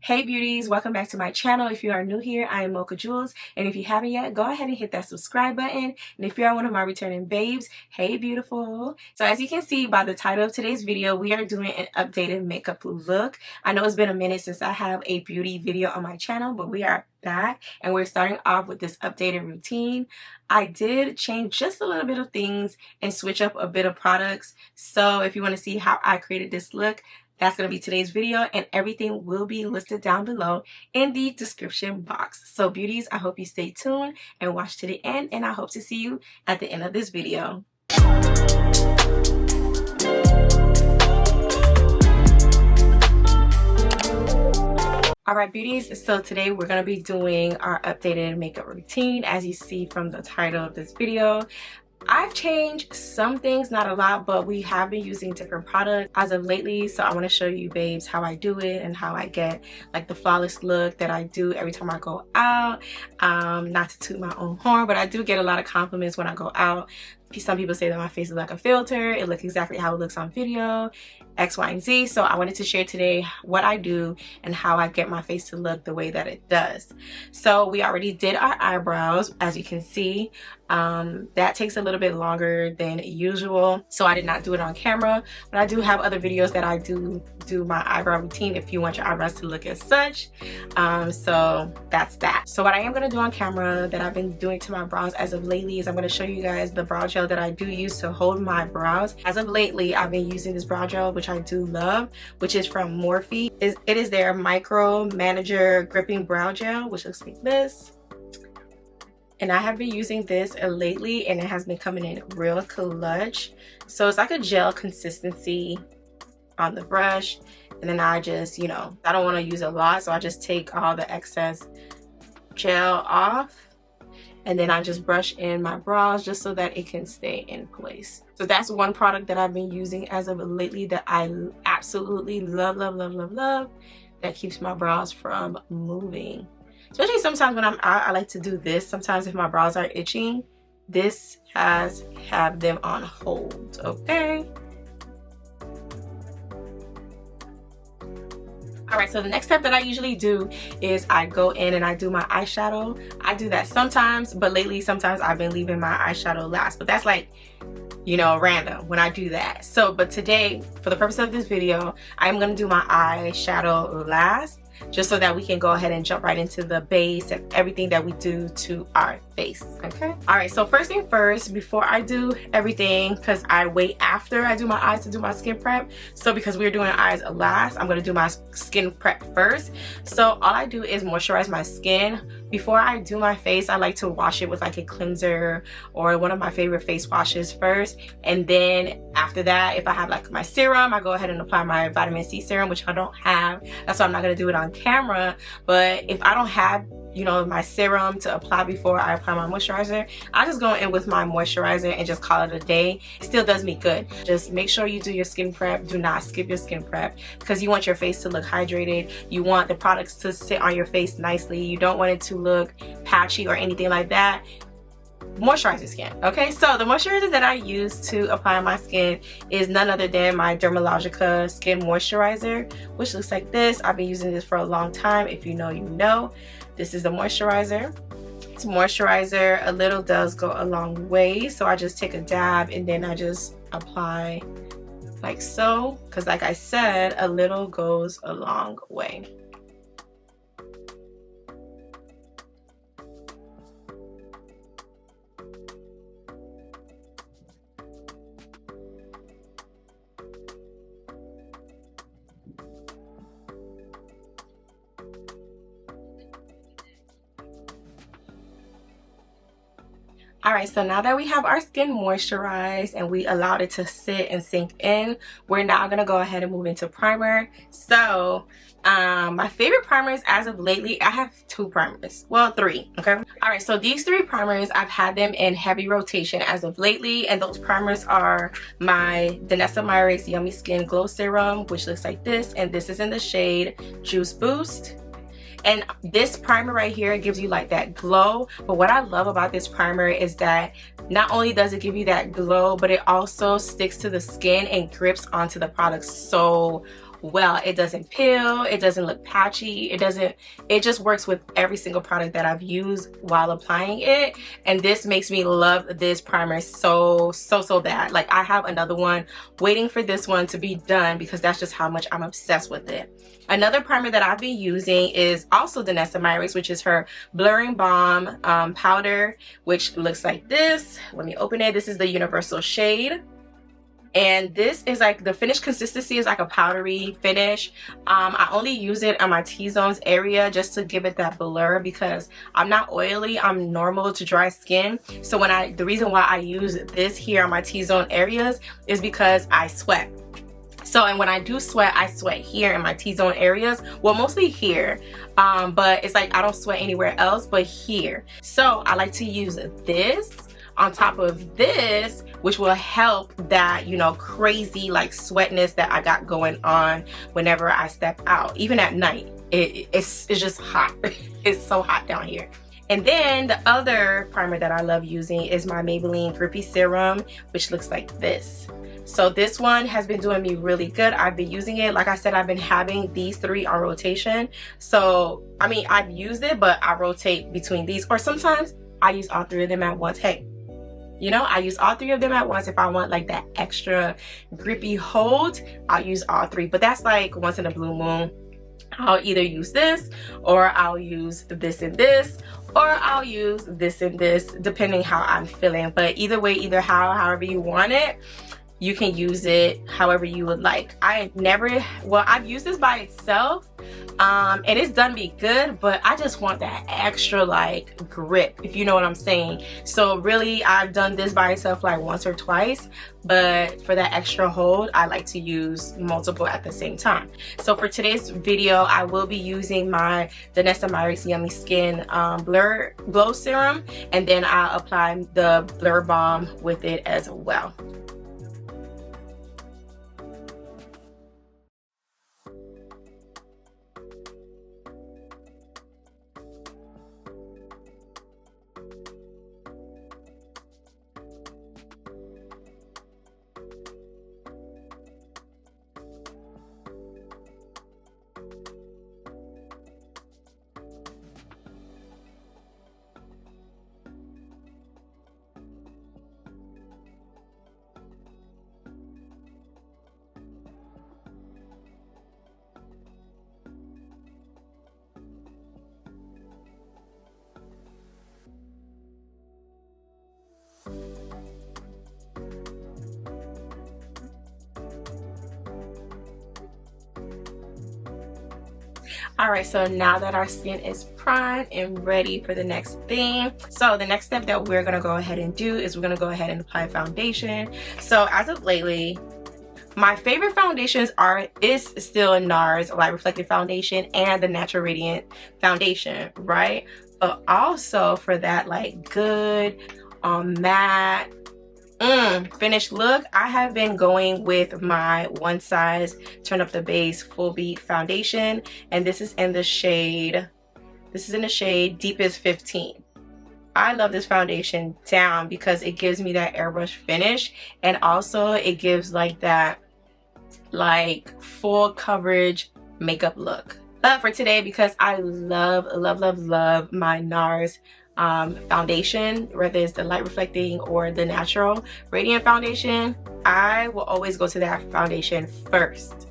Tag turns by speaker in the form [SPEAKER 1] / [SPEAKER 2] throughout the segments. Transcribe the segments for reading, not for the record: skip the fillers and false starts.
[SPEAKER 1] Hey beauties, welcome back to my channel. If you are new here, I am Mocha Jules, and if you haven't yet, go ahead and hit that subscribe button. And if you are one of my returning babes, hey beautiful. So as you can see by the title of today's video, we are doing an updated makeup look. I know it's been a minute since I have a beauty video on my channel, but we are back and we're starting off with this updated routine. I did change just a little bit of things and switch up a bit of products. So if you want to see how I created this look, that's going to be today's video, and everything will be listed down below in the description box. So beauties, I hope you stay tuned and watch to the end, and I hope to see you at the end of this video. Alright beauties, so today we're going to be doing our updated makeup routine. As you see from the title of this video, I've changed some things, not a lot, but we have been using different products as of lately. So I want to show you babes how I do it and how I get like the flawless look that I do every time I go out. Not to toot my own horn, but I do get a lot of compliments when I go out. Some people say that my face is like a filter. It looks exactly how it looks on video, X, Y, and Z. So I wanted to share today what I do and how I get my face to look the way that it does. So we already did our eyebrows, as you can see. That takes a little bit longer than usual, so I did not do it on camera, but I do have other videos that I do my eyebrow routine if you want your eyebrows to look as such. So that's that. So what I am going to do on camera that I've been doing to my brows as of lately is I'm going to show you guys the brow gel that I do use to hold my brows. As of lately, I've been using this brow gel, which I do love, which is from Morphe. It is their Micro Manager Gripping Brow Gel, which looks like this. And I have been using this lately, and it has been coming in real clutch. So it's like a gel consistency on the brush, and then I just, I don't want to use a lot, so I just take all the excess gel off, and then I just brush in my brows just so that it can stay in place. So that's one product that I've been using as of lately that I absolutely love, love, love, love, love, that keeps my brows from moving. Especially sometimes when I'm out, I like to do this. Sometimes if my brows are itching, this have them on hold, okay? Alright, so the next step that I usually do is I go in and I do my eyeshadow. I do that sometimes, but lately sometimes I've been leaving my eyeshadow last. But that's like, random when I do that. So, but today, for the purpose of this video, I'm going to do my eyeshadow last, just so that we can go ahead and jump right into the base and everything that we do to our face, okay? All right, so first thing first, before I do everything, because I wait after I do my eyes to do my skin prep. So because we're doing eyes last, I'm gonna do my skin prep first. So all I do is moisturize my skin. Before I do my face, I like to wash it with like a cleanser or one of my favorite face washes first. And then after that, if I have like my serum, I go ahead and apply my vitamin C serum, which I don't have. That's why I'm not gonna do it on camera. But if I don't have my serum to apply before I apply my moisturizer, I just go in with my moisturizer and just call it a day. It still does me good. Just make sure you do your skin prep. Do not skip your skin prep, because you want your face to look hydrated. You want the products to sit on your face nicely. You don't want it to look patchy or anything like that. Moisturize your skin, okay? So the moisturizer that I use to apply on my skin is none other than my Dermalogica skin moisturizer, which looks like this. I've been using this for a long time. If you know, you know. This is the moisturizer. It's moisturizer. A little does go a long way, so I just take a dab and then I just apply like so, because like I said, a little goes a long way. Alright, so now that we have our skin moisturized and we allowed it to sit and sink in, we're now going to go ahead and move into primer. So, my favorite primers as of lately, I have two primers. Well, three, okay? Alright, so these three primers, I've had them in heavy rotation as of lately, and those primers are my Danessa Myricks Yummy Skin Glow Serum, which looks like this, and this is in the shade Juice Boost. And this primer right here gives you like that glow. But what I love about this primer is that not only does it give you that glow, but it also sticks to the skin and grips onto the product so well. It doesn't peel, it doesn't look patchy, it just works with every single product that I've used while applying it. And this makes me love this primer so bad. Like, I have another one waiting for this one to be done because that's just how much I'm obsessed with it. Another primer that I've been using is also Danessa Myricks, which is her Blurring Balm powder, which looks like this. Let me open it. This is the universal shade. And this is like, the finish consistency is like a powdery finish. I only use it on my T-zones area just to give it that blur because I'm not oily, I'm normal to dry skin. So the reason why I use this here on my T-zone areas is because I sweat. So, and when I do sweat, I sweat here in my T-zone areas. Well, mostly here, but it's like I don't sweat anywhere else but here. So I like to use this on top of this, which will help that, you know, crazy like sweatness that I got going on whenever I step out. Even at night, it's just hot. It's so hot down here. And then the other primer that I love using is my Maybelline Grippy Serum, which looks like this. So this one has been doing me really good. I've been using it. Like I said, I've been having these 3 on rotation. So, I mean, I've used it, but I rotate between these. Or sometimes I use all 3 of them at once. Hey, you know, I use all 3 of them at once. If I want like that extra grippy hold, I'll use all 3. But that's like once in a blue moon. I'll either use this, or I'll use this and this, or I'll use this and this, depending how I'm feeling. But either way, however you want it, you can use it however you would like. I've used this by itself, and it's done me good, but I just want that extra like grip, if you know what I'm saying. So really, I've done this by itself like once or twice, but for that extra hold, I like to use multiple at the same time. So for today's video, I will be using my Danessa Myricks Yummy Skin Blur Glow Serum, and then I'll apply the Blur Balm with it as well. Alright, so now that our skin is primed and ready for the next thing, so the next step that we're going to go ahead and do is we're going to go ahead and apply foundation. So as of lately, my favorite foundations is still NARS Light Reflective Foundation and the Natural Radiant Foundation, right? But also for that like good matte finished look, I have been going with my One Size Turn Up the Base Full Beat foundation, and this is in the shade Deepest 15. I love this foundation down because it gives me that airbrush finish, and also it gives like that like full coverage makeup look. But for today, because I love my NARS foundation, whether it's the light reflecting or the natural radiant foundation, I will always go to that foundation first.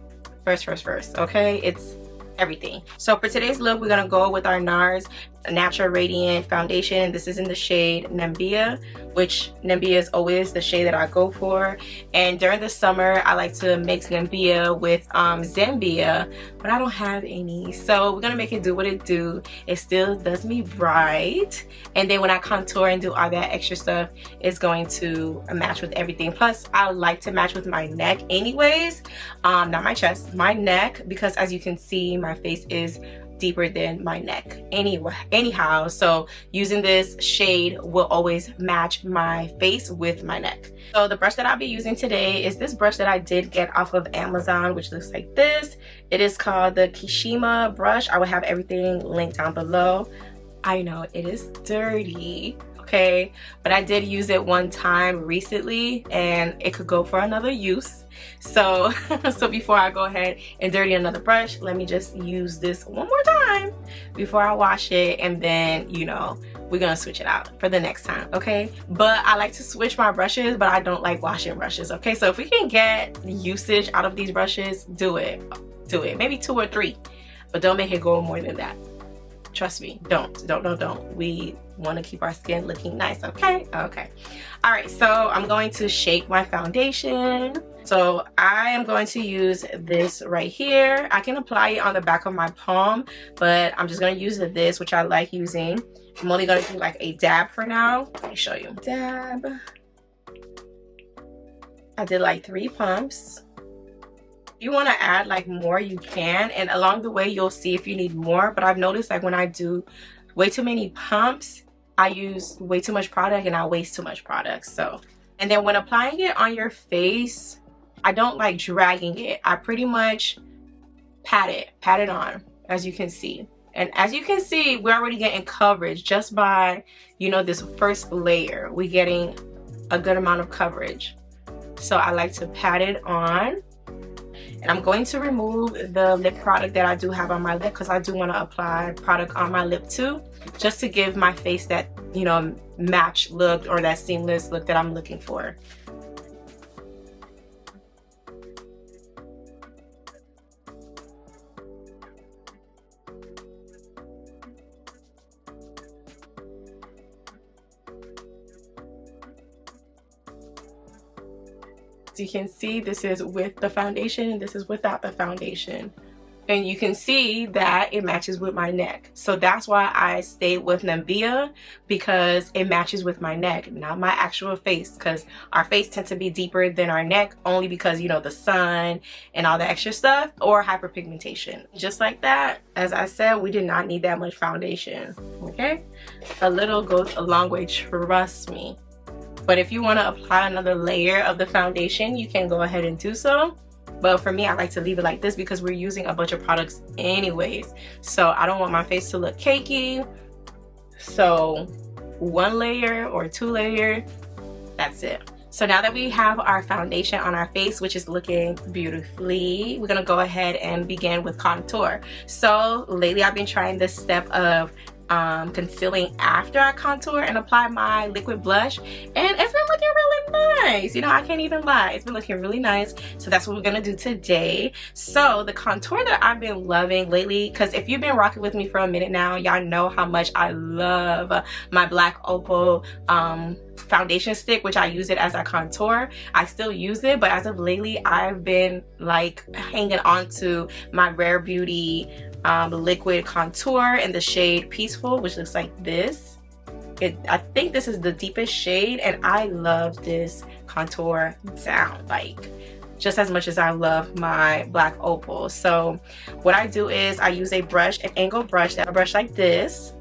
[SPEAKER 1] Okay, it's everything. So for today's look, we're gonna go with our NARS Natural Radiant Foundation. This is in the shade Nambia, which Nambia is always the shade that I go for. And during the summer, I like to mix Nambia with Zambia, but I don't have any. So we're gonna make it do what it do. It still does me bright. And then when I contour and do all that extra stuff, it's going to match with everything. Plus, I like to match with my neck anyways. Not my chest, my neck, because as you can see, my face is deeper than my neck anyhow, so using this shade will always match my face with my neck. So the brush that I'll be using today is this brush that I did get off of Amazon, which looks like this. It is called the Kishima brush. I will have everything linked down below. I know it is dirty. okay? But I did use it one time recently and it could go for another use. So so before I go ahead and dirty another brush, let me just use this one more time before I wash it, and then, you know, we're gonna switch it out for the next time, okay? But I like to switch my brushes, but I don't like washing brushes, okay? So if we can get usage out of these brushes, do it. Do it. Maybe 2 or 3, but don't make it go more than that. Trust me, don't. We want to keep our skin looking nice, okay? Okay. All right, so I'm going to shake my foundation. So I am going to use this right here. I can apply it on the back of my palm, but I'm just going to use this, which I like using. I'm only going to do like a dab for now. Let me show you. Dab. I did like 3 pumps. You want to add like more, you can, and along the way you'll see if you need more. But I've noticed like when I do way too many pumps, I use way too much product and I waste too much product. So, and then when applying it on your face, I don't like dragging it. I pretty much pat it on, as you can see. And as you can see, we're already getting coverage just by, you know, this first layer. We're getting a good amount of coverage. So I like to pat it on. And I'm going to remove the lip product that I do have on my lip because I do want to apply product on my lip too, just to give my face that, you know, match look or that seamless look that I'm looking for. So you can see this is with the foundation and this is without the foundation. And you can see that it matches with my neck. So that's why I stayed with Nivea, because it matches with my neck, not my actual face, because our face tends to be deeper than our neck only because, you know, the sun and all the extra stuff, or hyperpigmentation. Just like that, as I said, we did not need that much foundation, okay? A little goes a long way, trust me. But if you want to apply another layer of the foundation, you can go ahead and do so. But for me, I like to leave it like this because we're using a bunch of products anyways. So I don't want my face to look cakey. So 1 layer or 2 layer, that's it. So now that we have our foundation on our face, which is looking beautifully, we're gonna go ahead and begin with contour. So lately I've been trying this step of concealing after I contour and apply my liquid blush, and it's been looking really nice. You know, I can't even lie, it's been looking really nice. So that's what we're gonna do today. So the contour that I've been loving lately, because if you've been rocking with me for a minute now, y'all know how much I love my Black Opal foundation stick, which I use it as a contour. I still use it, but as of lately I've been like hanging on to my Rare Beauty liquid contour in the shade Peaceful, which looks like this. I think this is the deepest shade, and I love this contour down like just as much as I love my Black Opal. So what I do is I use a brush, an angled brush, a brush like this.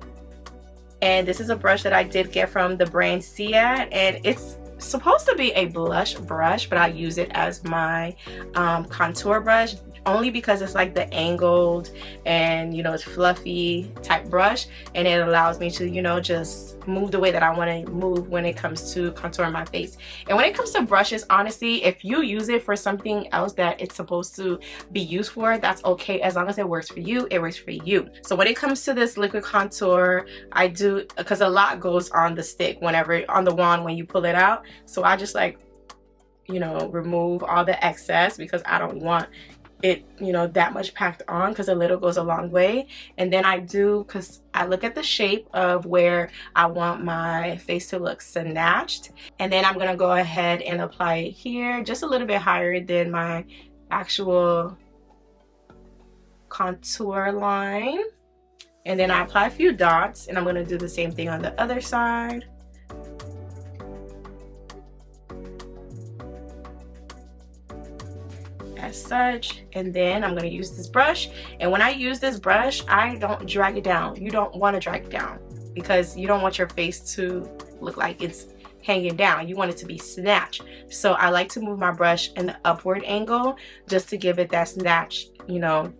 [SPEAKER 1] And this is a brush that I did get from the brand Ciat, and it's supposed to be a blush brush, but I use it as my contour brush only because it's like the angled and, you know, it's fluffy type brush, and it allows me to, you know, just move the way that I want to move when it comes to contouring my face. And when it comes to brushes, honestly, if you use it for something else that it's supposed to be used for, that's okay. As long as it works for you, it works for you. So when it comes to this liquid contour, I do, because a lot goes on the stick whenever, on the wand when you pull it out. So I just like, you know, remove all the excess because I don't want it, you know, that much packed on, because a little goes a long way. And then I do, because I look at the shape of where I want my face to look snatched, and then I'm gonna go ahead and apply it here just a little bit higher than my actual contour line. And then I apply a few dots, and I'm gonna do the same thing on the other side. As such, and then I'm going to use this brush, and when I use this brush, I don't drag it down. You don't want to drag it down because you don't want your face to look like it's hanging down. You want it to be snatched. So I like to move my brush in the upward angle just to give it that snatched, you know,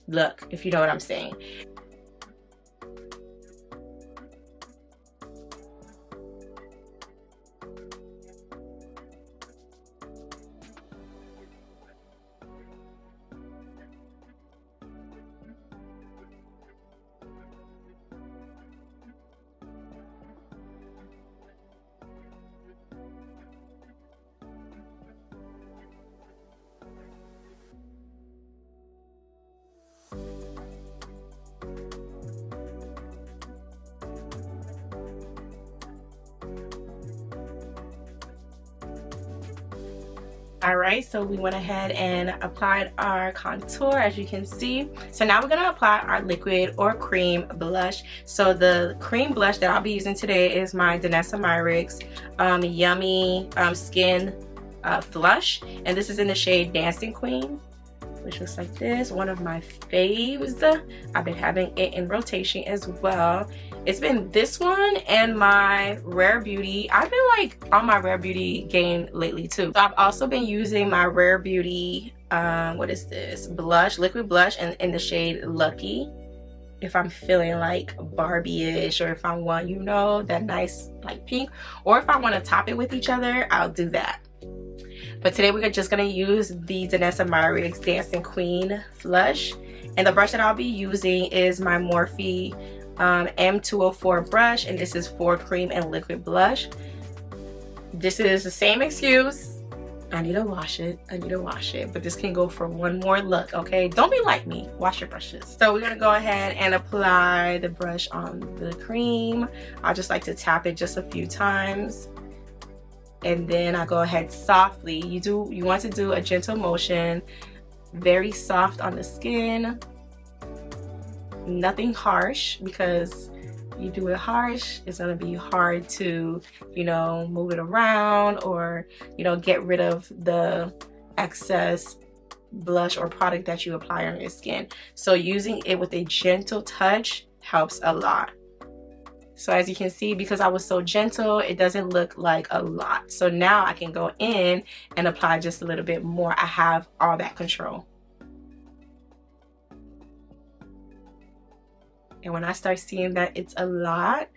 [SPEAKER 1] look, if you know what I'm saying. Alright, so we went ahead and applied our contour, as you can see. So now we're going to apply our liquid or cream blush. So the cream blush that I'll be using today is my Danessa Myricks Yummy Skin Flush. And this is in the shade Dancing Queen, which looks like this. One of my faves. I've been having it in rotation as well. It's been this one and my Rare Beauty. I've been like on my Rare Beauty game lately too. So I've also been using my Rare Beauty, what is this? Blush, liquid blush, and in the shade Lucky. If I'm feeling like Barbie-ish, or if I want, you know, that nice like pink, or if I want to top it with each other, I'll do that. But today we're just going to use the Danessa Myricks Dancing Queen Flush. And the brush that I'll be using is my Morphe M204 brush. And this is for cream and liquid blush. This is the same excuse. I need to wash it. I need to wash it. But this can go for one more look, okay? Don't be like me. Wash your brushes. So we're going to go ahead and apply the brush on the cream. I just like to tap it just a few times. And then I go ahead softly. You want to do a gentle motion, very soft on the skin. Nothing harsh, because you do it harsh, it's gonna be hard to, you know, move it around or, you know, get rid of the excess blush or product that you apply on your skin. So using it with a gentle touch helps a lot. So as you can see, because I was so gentle, it doesn't look like a lot. So now I can go in and apply just a little bit more. I have all that control. And when I start seeing that it's a lot,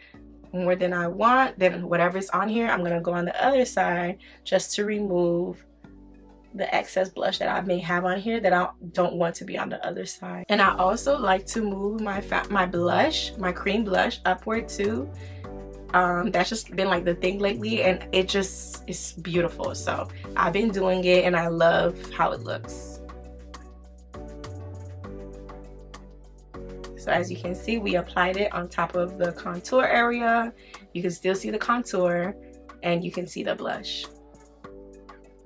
[SPEAKER 1] more than I want, then whatever's on here, I'm gonna go on the other side just to remove the excess blush that I may have on here that I don't want to be on the other side. And I also like to move my blush, my cream blush, upward too. That's just been like the thing lately, and it just is beautiful. So I've been doing it and I love how it looks. So as you can see, we applied it on top of the contour area. You can still see the contour and you can see the blush.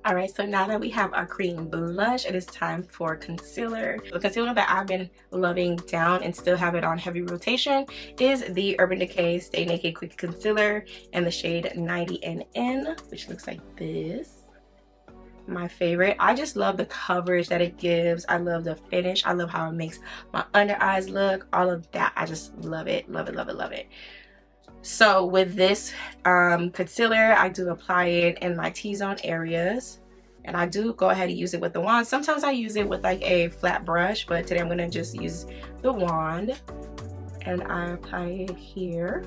[SPEAKER 1] Alright, so now that we have our cream blush, it is time for concealer. The concealer that I've been loving down and still have it on heavy rotation is the Urban Decay Stay Naked Quick Concealer in the shade 90NN, which looks like this. My favorite. I just love the coverage that it gives. I love the finish. I love how it makes my under eyes look. All of that. I just love it. Love it, love it, love it. So with this concealer, I do apply it in my T-zone areas, and I do go ahead and use it with the wand. Sometimes I use it with like a flat brush, but today I'm going to just use the wand, and I apply it here.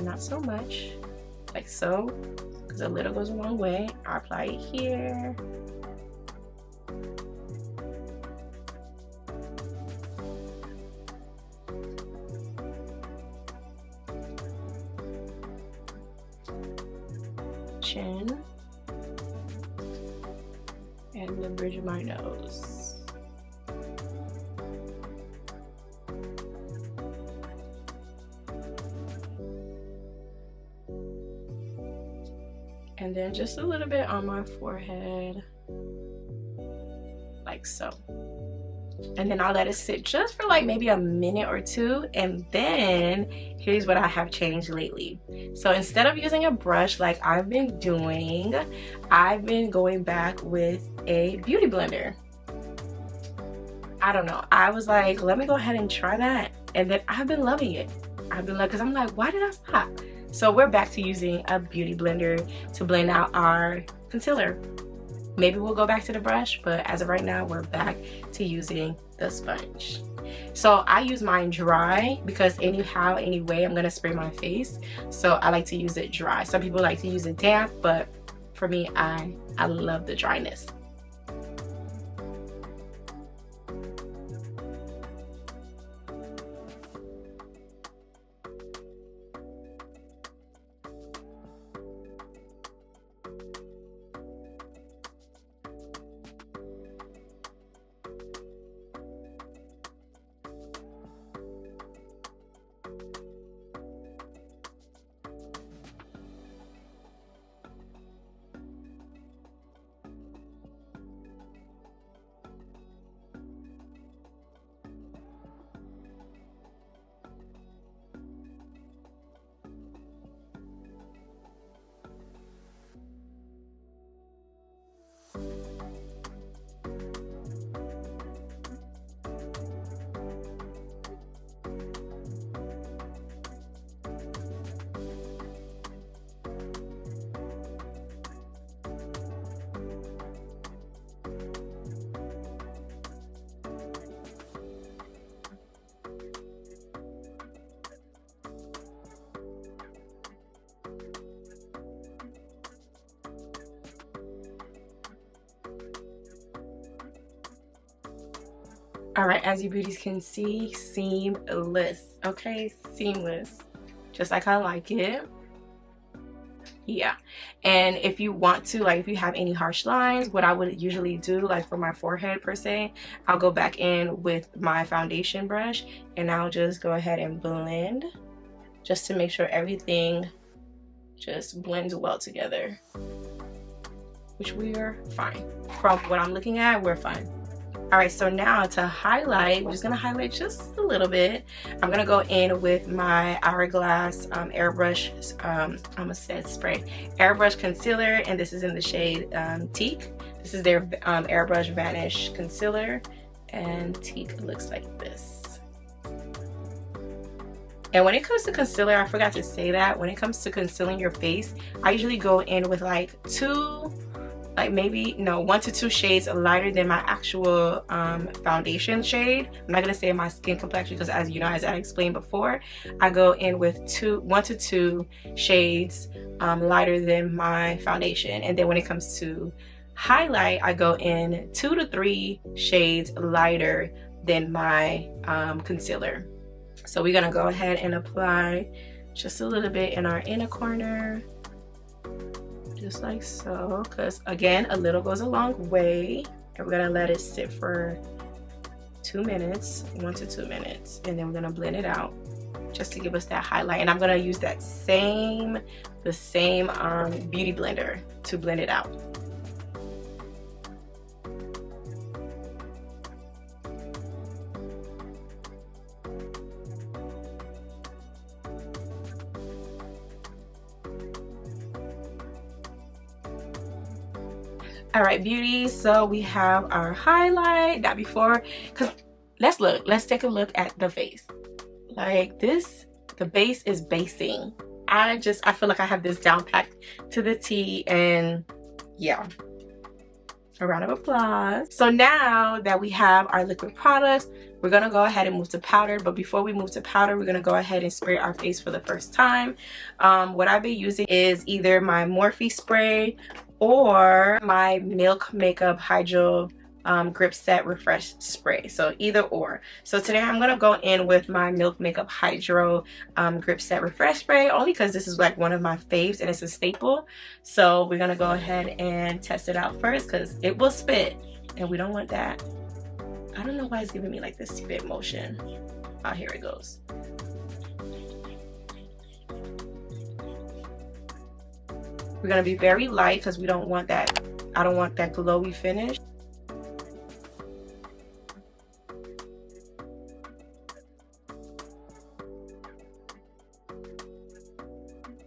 [SPEAKER 1] Not so much, like so, because a little goes a long way. I apply it here. Chin and the bridge of my nose. And then just a little bit on my forehead, like so. And then I'll let it sit just for like maybe a minute or two. And then here's what I have changed lately. So instead of using a brush like I've been doing, I've been going back with a beauty blender. I don't know, I was like, let me go ahead and try that. And then I've been loving it. I've been loving, because I'm like, why did I stop? So we're back to using a beauty blender to blend out our concealer. Maybe we'll go back to the brush, but as of right now, we're back to using the sponge. So I use mine dry because anyway, I'm gonna spray my face. So I like to use it dry. Some people like to use it damp, but for me, I love the dryness. All right, as you beauties can see, seamless. Okay, seamless, just like I like it. Yeah, and if you want to, like, if you have any harsh lines, what I would usually do, like for my forehead per se, I'll go back in with my foundation brush and I'll just go ahead and blend, just to make sure everything just blends well together, which we are fine. From what I'm looking at, we're fine. All right, so now to highlight, we're just gonna highlight just a little bit. I'm gonna go in with my Hourglass airbrush, I almost said spray, airbrush concealer, and this is in the shade Teak. This is their airbrush vanish concealer, and Teak looks like this. And when it comes to concealer, I forgot to say that when it comes to concealing your face, I usually go in with like one to two shades lighter than my actual foundation shade. I'm not gonna say my skin complexion because, as you know, as I explained before, I go in with 1 to 2 shades lighter than my foundation. And then when it comes to highlight, I go in 2 to 3 shades lighter than my concealer. So we're gonna go ahead and apply just a little bit in our inner corner, just like so, because again, a little goes a long way. And we're gonna let it sit for 2 minutes, 1 to 2 minutes, and then we're gonna blend it out just to give us that highlight. And I'm gonna use the same beauty blender to blend it out. All right, beauties, so we have our highlight. Now before, because let's take a look at the face. Like this, the base is basing. I feel like I have this down packed to the T, and yeah, a round of applause. So now that we have our liquid products, we're gonna go ahead and move to powder. But before we move to powder, we're gonna go ahead and spray our face for the first time. What I've been using is either my Morphe spray or my Milk Makeup Hydro Grip Set Refresh Spray. So either or. So today I'm gonna go in with my Milk Makeup Hydro Grip Set Refresh Spray, only because this is like one of my faves and it's a staple. So we're gonna go ahead and test it out first because it will spit and we don't want that. I don't know why it's giving me like this spit motion. Oh, here it goes. We're gonna be very light because we don't want that, I don't want that glowy finish.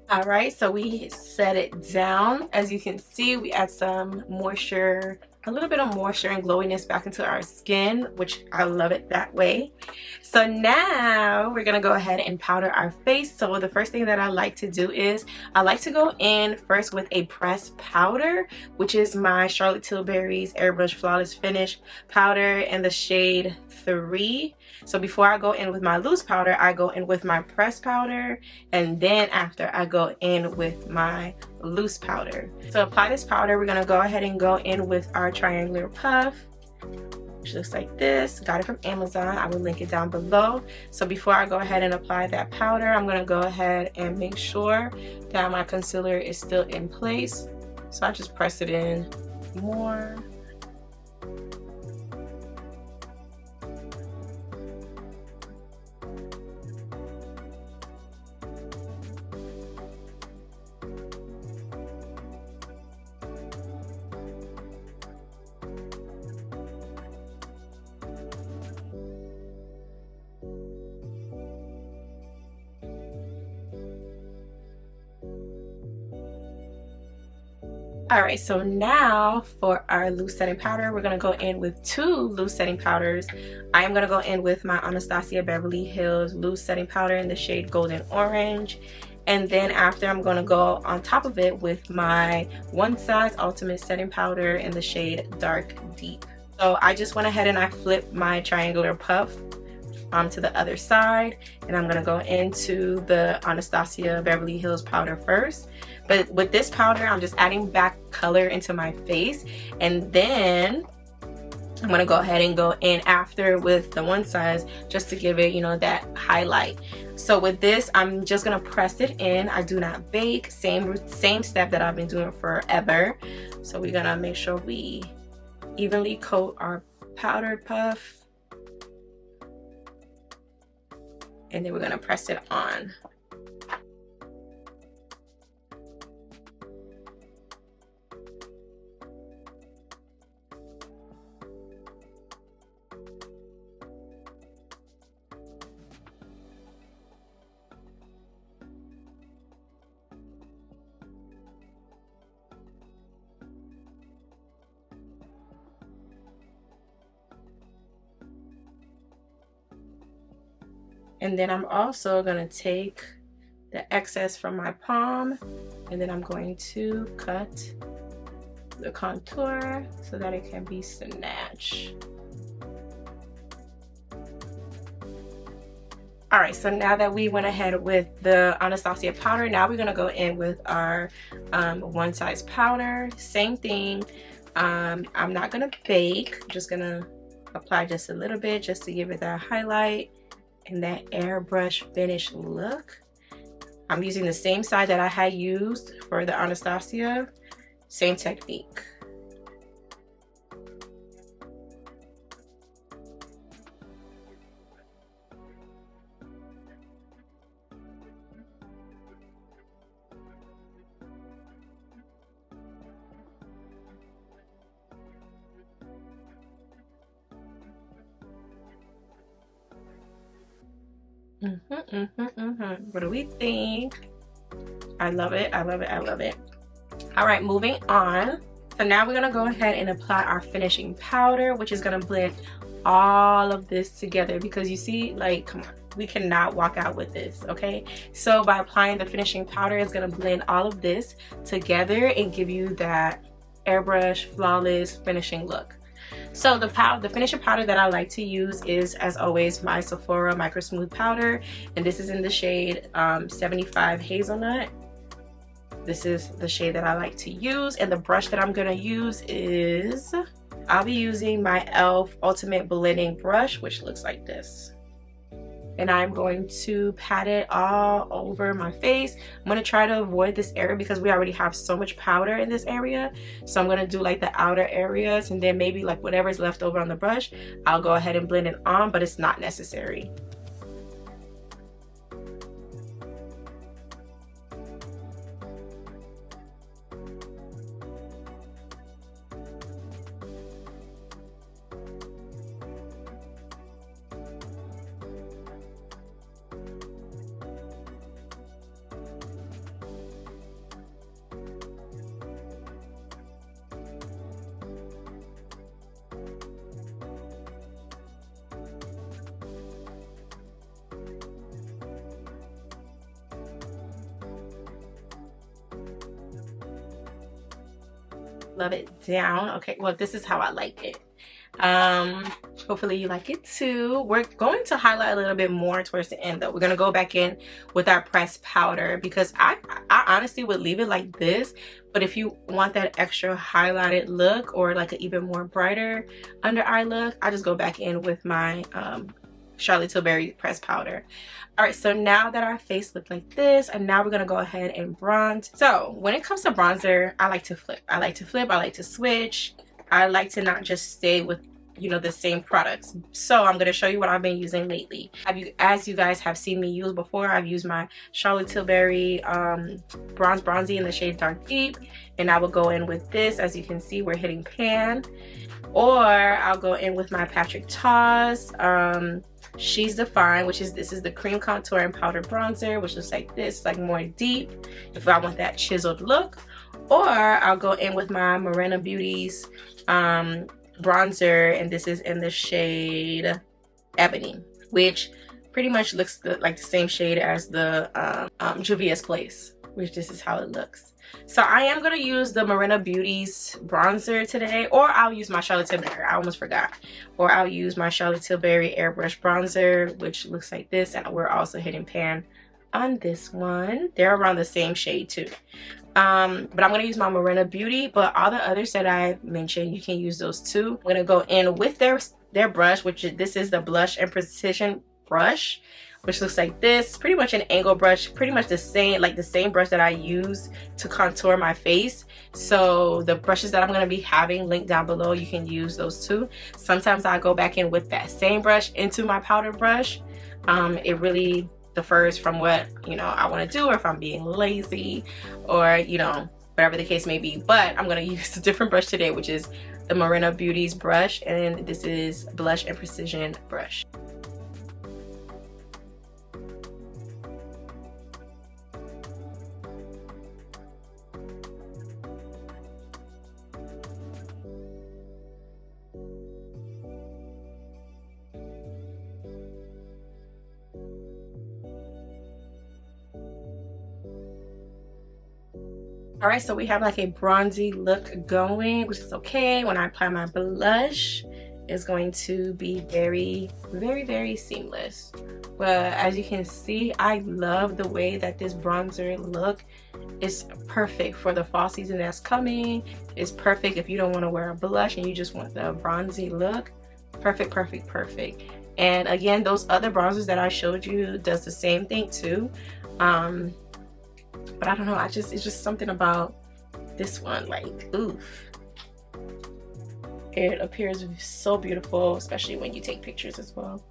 [SPEAKER 1] All right, so we set it down. As you can see, we add some moisture, a little bit of moisture and glowiness back into our skin, which I love it that way. So now we're gonna go ahead and powder our face. So the first thing that I like to do is I like to go in first with a pressed powder, which is my Charlotte Tilbury's Airbrush Flawless Finish powder in the shade 3. So before I go in with my loose powder, I go in with my pressed powder, and then after I go in with my loose powder. To apply this powder, we're gonna go ahead and go in with our triangular puff, which looks like this. Got it from Amazon. I will link it down below. So before I go ahead and apply that powder, I'm gonna go ahead and make sure that my concealer is still in place. So I just press it in more. All right, so now for our loose setting powder, we're gonna go in with 2 loose setting powders. I am gonna go in with my Anastasia Beverly Hills loose setting powder in the shade Golden Orange. And then after, I'm gonna go on top of it with my One Size Ultimate setting powder in the shade Dark Deep. So I just went ahead and I flipped my triangular puff to the other side, and I'm gonna go into the Anastasia Beverly Hills powder first. But with this powder, I'm just adding back color into my face, and then I'm gonna go ahead and go in after with the one size just to give it, you know, that highlight. So with this, I'm just gonna press it in. I do not bake. Same step that I've been doing forever. So we're gonna make sure we evenly coat our powdered puff, and then we're gonna press it on. And then I'm also gonna take the excess from my palm, and then I'm going to cut the contour so that it can be snatched. All right, so now that we went ahead with the Anastasia powder, now we're gonna go in with our one size powder. Same thing. I'm not gonna bake. I'm just gonna apply just a little bit just to give it that highlight and that airbrush finish look. I'm using the same side that I had used for the Anastasia. Same technique. What do we think? I love it. I love it. I love it. All right, moving on. So now we're gonna go ahead and apply our finishing powder, which is gonna blend all of this together, because you see, like, come on, we cannot walk out with this, okay? So by applying the finishing powder, it's gonna blend all of this together and give you that airbrush flawless finishing look. So the finishing powder that I like to use is, as always, my Sephora Micro Smooth powder, and this is in the shade 75 Hazelnut. This is the shade that I like to use, and the brush that I'm gonna use is, I'll be using my e.l.f. Ultimate Blending Brush, which looks like this. And I'm going to pat it all over my face. I'm gonna try to avoid this area because we already have so much powder in this area. So I'm gonna do like the outer areas, and then maybe like whatever's left over on the brush, I'll go ahead and blend it on, but it's not necessary. Love it down. Okay, well, this is how I like it. Hopefully you like it too. We're going to highlight a little bit more towards the end though. We're gonna go back in with our pressed powder, because I honestly would leave it like this, but if you want that extra highlighted look or like an even more brighter under eye look, I just go back in with my Charlotte Tilbury pressed powder. All right, so now that our face looks like this, and now we're gonna go ahead and bronze. So when it comes to bronzer, I like to flip. I like to switch. I like to not just stay with, you know, the same products. So I'm gonna show you what I've been using lately. As you guys have seen me use before, I've used my Charlotte Tilbury Bronzy in the shade Dark Deep, and I will go in with this. As you can see, we're hitting pan. Or I'll go in with my Patrick Ta's She's Defined, this is the cream contour and powder bronzer, which looks like this, like more deep if I want that chiseled look. Or I'll go in with my Morena Beauties bronzer, and this is in the shade Ebony, which pretty much looks like the same shade as the Juvia's Place, which this is how it looks. So I am going to use the Morena Beauties bronzer today, or I'll use my Charlotte Tilbury, I almost forgot. Or I'll use my Charlotte Tilbury airbrush bronzer, which looks like this, and we're also hitting pan on this one. They're around the same shade too. But I'm going to use my Morena Beauty, but all the others that I mentioned, you can use those too. I'm going to go in with their brush, which is, this is the Blush and Precision brush, which looks like this. Pretty much an angle brush, pretty much the same, like the same brush that I use to contour my face. So the brushes that I'm going to be having linked down below, you can use those too. Sometimes I go back in with that same brush into my powder brush. It really differs from what, you know, I want to do, or if I'm being lazy, or, you know, whatever the case may be. But I'm going to use a different brush today, which is the Morena Beauties brush, and this is Blush and Precision brush. All right, so we have like a bronzy look going, which is okay. When I apply my blush, it's going to be very, very, very seamless. But as you can see, I love the way that this bronzer look is perfect for the fall season that's coming. It's perfect if you don't want to wear a blush and you just want the bronzy look. Perfect, perfect, perfect. And again, those other bronzers that I showed you does the same thing too. But I don't know, it's just something about this one, like, oof. It appears so beautiful, especially when you take pictures as well.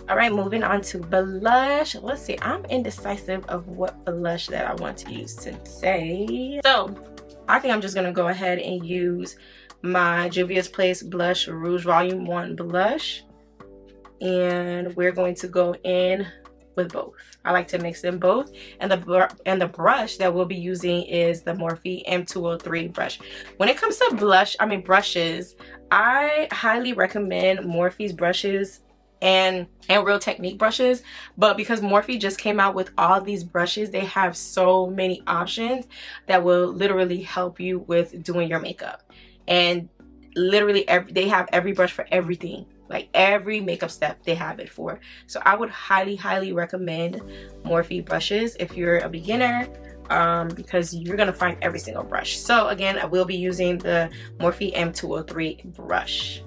[SPEAKER 1] All right, moving on to blush. Let's see, I'm indecisive of what blush that I want to use today. So I think I'm just gonna go ahead and use my Juvia's Place Blush Rouge Volume 1 blush. And we're going to go in with both. I like to mix them both, and the brush that we'll be using is the Morphe M203 brush. When it comes to brushes, I highly recommend Morphe's brushes and Real Technique brushes, but because Morphe just came out with all these brushes, they have so many options that will literally help you with doing your makeup. And literally they have every brush for everything. Like every makeup step they have it for. So I would highly, highly recommend Morphe brushes if you're a beginner, because you're gonna find every single brush. So again, I will be using the Morphe M203 brush.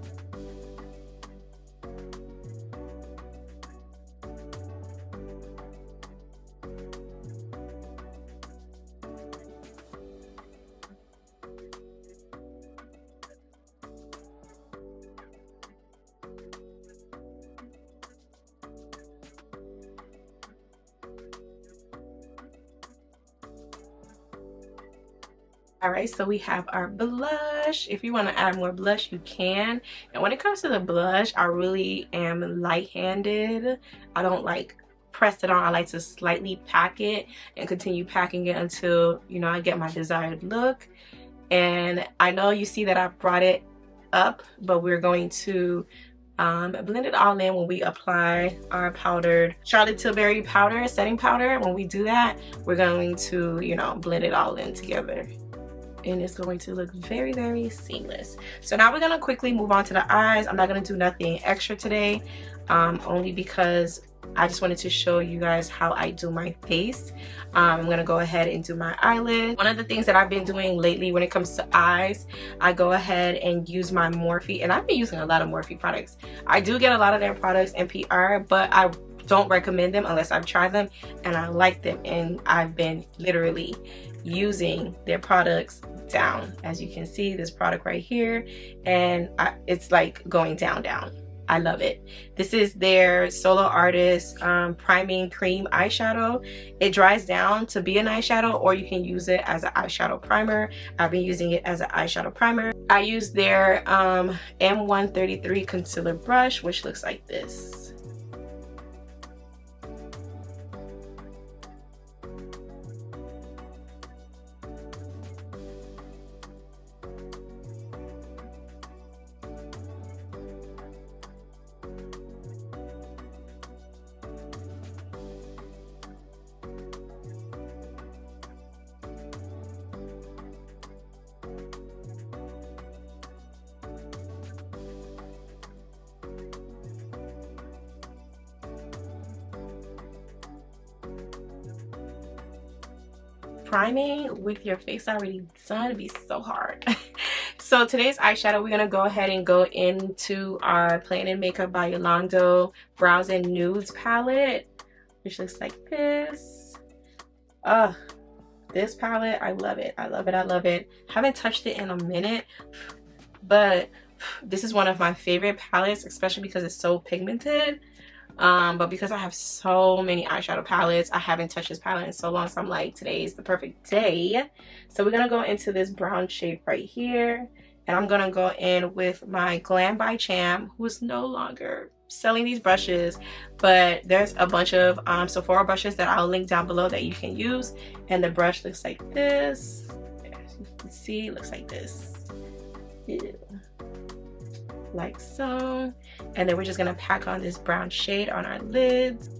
[SPEAKER 1] All right, so we have our blush. If you want to add more blush, you can. And when it comes to the blush, I really am light-handed. I don't like press it on. I like to slightly pack it and continue packing it until, you know, I get my desired look. And I know you see that I brought it up, but we're going to blend it all in when we apply our powdered Charlotte Tilbury powder, setting powder. When we do that, we're going to, you know, blend it all in together. And it's going to look very, very seamless. So now we're going to quickly move on to the eyes. I'm not going to do nothing extra today, only because I just wanted to show you guys how I do my face. I'm going to go ahead and do my eyelid. One of the things that I've been doing lately when it comes to eyes, I go ahead and use my Morphe, and I've been using a lot of Morphe products. I do get a lot of their products in PR, but I don't recommend them unless I've tried them and I like them, and I've been literally using their products down. As you can see, this product right here, and it's like going down. I love it. This is their Solo Artist Priming Cream Eyeshadow. It dries down to be an eyeshadow, or you can use it as an eyeshadow primer. I've been using it as an eyeshadow primer. I use their M133 concealer brush, which looks like this. priming with your face already done, it'd be so hard. So today's eyeshadow, we're gonna go ahead and go into our Plain Makeup by Yolanda Brows and Nudes palette, which looks like this. This palette, I love it. I love it. I love it. Haven't touched it in a minute, but this is one of my favorite palettes, especially because it's so pigmented. But because I have so many eyeshadow palettes, I haven't touched this palette in so long, so I'm like, today is the perfect day. So we're gonna go into this brown shade right here, and I'm gonna go in with my Glam by Cham, who is no longer selling these brushes, but there's a bunch of Sephora brushes that I'll link down below that you can use. And the brush looks like this. As you can see, it looks like this. Ew. Like so. And then we're just gonna pack on this brown shade on our lids.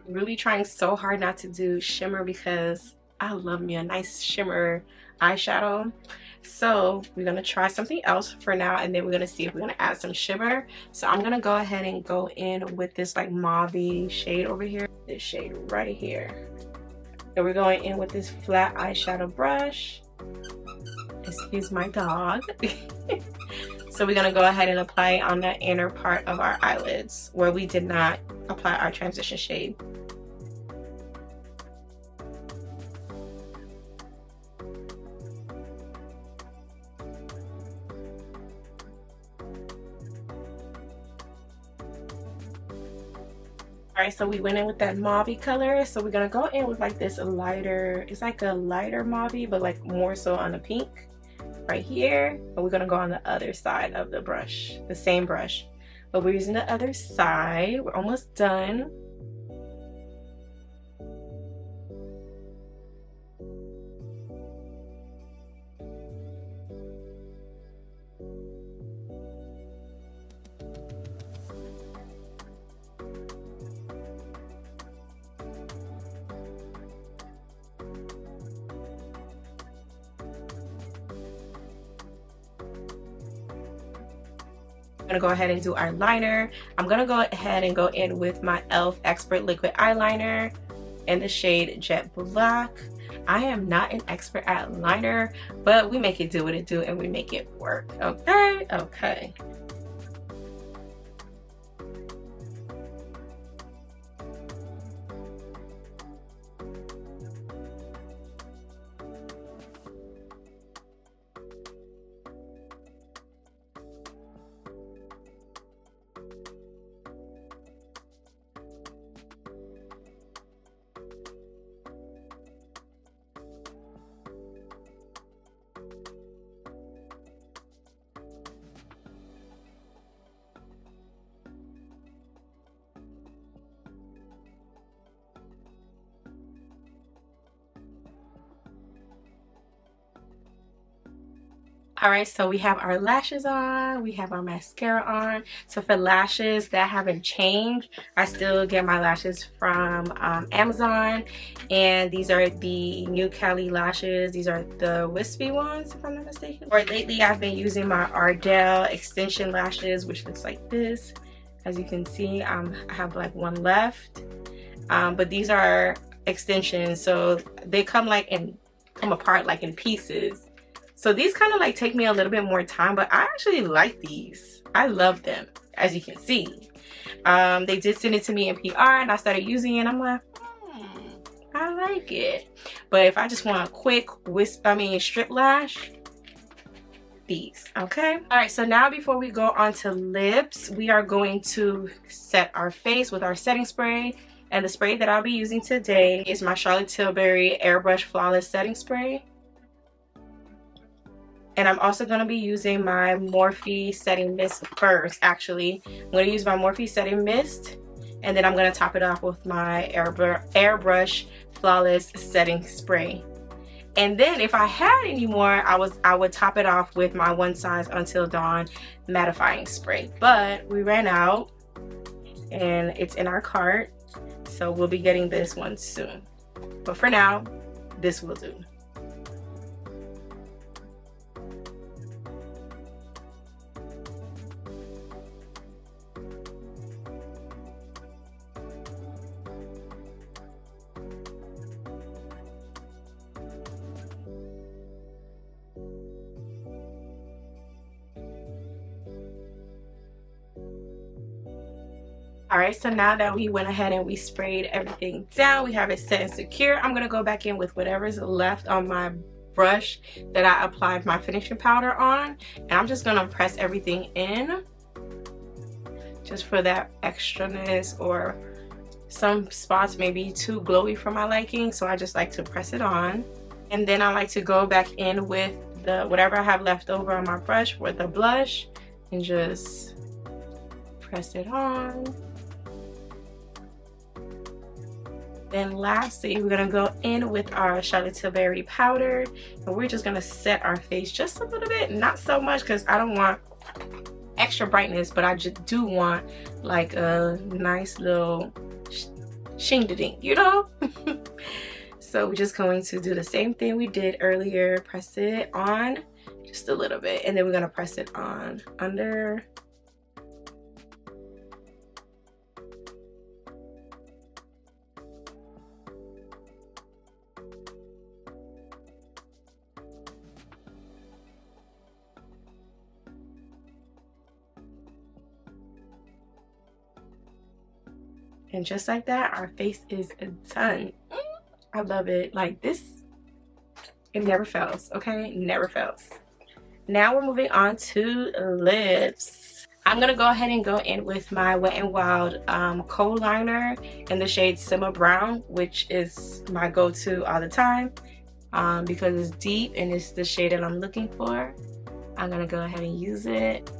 [SPEAKER 1] Really trying so hard not to do shimmer because I love me a nice shimmer eyeshadow. So we're gonna try something else for now, and then we're gonna see if we're gonna add some shimmer. So I'm gonna go ahead and go in with this like mauve shade over here, this shade right here. And we're going in with this flat eyeshadow brush. Excuse my dog. So we're gonna go ahead and apply it on the inner part of our eyelids where we did not apply our transition shade. Alright, so we went in with that mauve color, so we're gonna go in with like this lighter, it's like a lighter mauve, but like more so on the pink right here. But we're gonna go on the other side of the brush, the same brush, but we're using the other side. We're almost done. Gonna go ahead and do our liner. I'm gonna go ahead and go in with my e.l.f. Expert Liquid Eyeliner in the shade Jet Black. I am not an expert at liner, but we make it do what it do and we make it work. Okay, okay. Alright, so we have our lashes on, we have our mascara on. So for lashes, that haven't changed. I still get my lashes from Amazon, and these are the New Cali lashes. These are the wispy ones, if I'm not mistaken. Or lately, I've been using my Ardell extension lashes, which looks like this. As you can see, I have like one left, but these are extensions, so they come apart like in pieces. So these kind of like take me a little bit more time, but I actually like these. I love them, as you can see. They did send it to me in PR, and I started using it, and I'm like, I like it. But if I just want a quick strip lash, these, okay? All right, so now before we go on to lips, we are going to set our face with our setting spray. And the spray that I'll be using today is my Charlotte Tilbury Airbrush Flawless Setting Spray. And I'm also going to be using my Morphe Setting Mist first, actually. I'm going to use my Morphe Setting Mist, and then I'm going to top it off with my Airbrush Flawless Setting Spray. And then if I had any more, I would top it off with my One Size Until Dawn mattifying spray. But we ran out and it's in our cart, so we'll be getting this one soon. But for now, this will do. Alright, so now that we went ahead and we sprayed everything down, we have it set and secure, I'm going to go back in with whatever's left on my brush that I applied my finishing powder on. And I'm just going to press everything in just for that extraness, or some spots may be too glowy for my liking, so I just like to press it on. And then I like to go back in with the whatever I have left over on my brush with the blush and just press it on. Then lastly, we're gonna go in with our Charlotte Tilbury powder, and we're just gonna set our face just a little bit, not so much because I don't want extra brightness, but I just do want like a nice little shing-da-ding, you know? So we're just going to do the same thing we did earlier, press it on just a little bit, and then we're gonna press it on under. And just like that, our face is done. I love it. Like this, it never fails, okay? Never fails. Now we're moving on to lips. I'm gonna go ahead and go in with my Wet n Wild kohl liner in the shade Simmer Brown, which is my go-to all the time because it's deep and it's the shade that I'm looking for. I'm gonna go ahead and use it.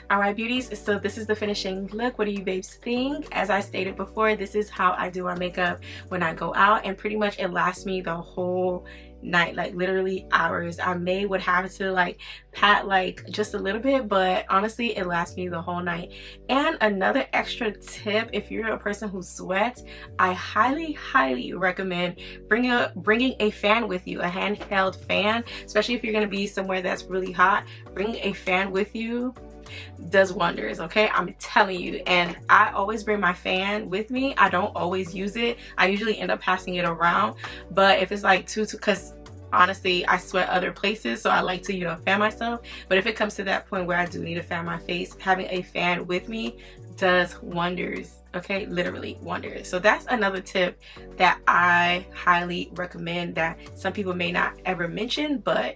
[SPEAKER 1] Alright beauties, so this is the finishing look. What do you babes think? As I stated before, this is how I do my makeup when I go out, and pretty much it lasts me the whole night, like literally hours. I would have to like pat like just a little bit, but honestly it lasts me the whole night. And another extra tip, if you're a person who sweats, I highly recommend bringing a fan with you, a handheld fan, especially if you're going to be somewhere that's really hot. Bring a fan with you. Does wonders, okay? I'm telling you. And I always bring my fan with me. I don't always use it. I usually end up passing it around, but if it's like too because honestly I sweat other places, so I like to, you know, fan myself. But if it comes to that point where I do need to fan my face, having a fan with me does wonders, okay? Literally wonders. So that's another tip that I highly recommend that some people may not ever mention, but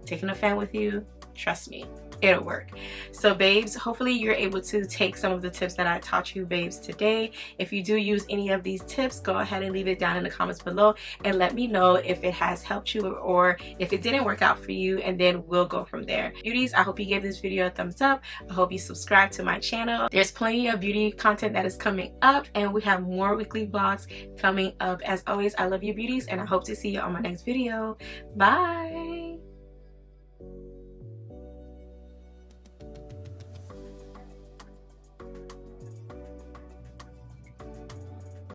[SPEAKER 1] taking a fan with you, trust me, it'll work. So babes, hopefully you're able to take some of the tips that I taught you babes today. If you do use any of these tips, go ahead and leave it down in the comments below and let me know if it has helped you or if it didn't work out for you, and then we'll go from there. Beauties, I hope you gave this video a thumbs up. I hope you subscribe to my channel. There's plenty of beauty content that is coming up, and we have more weekly vlogs coming up. As always, I love you beauties, and I hope to see you on my next video. Bye.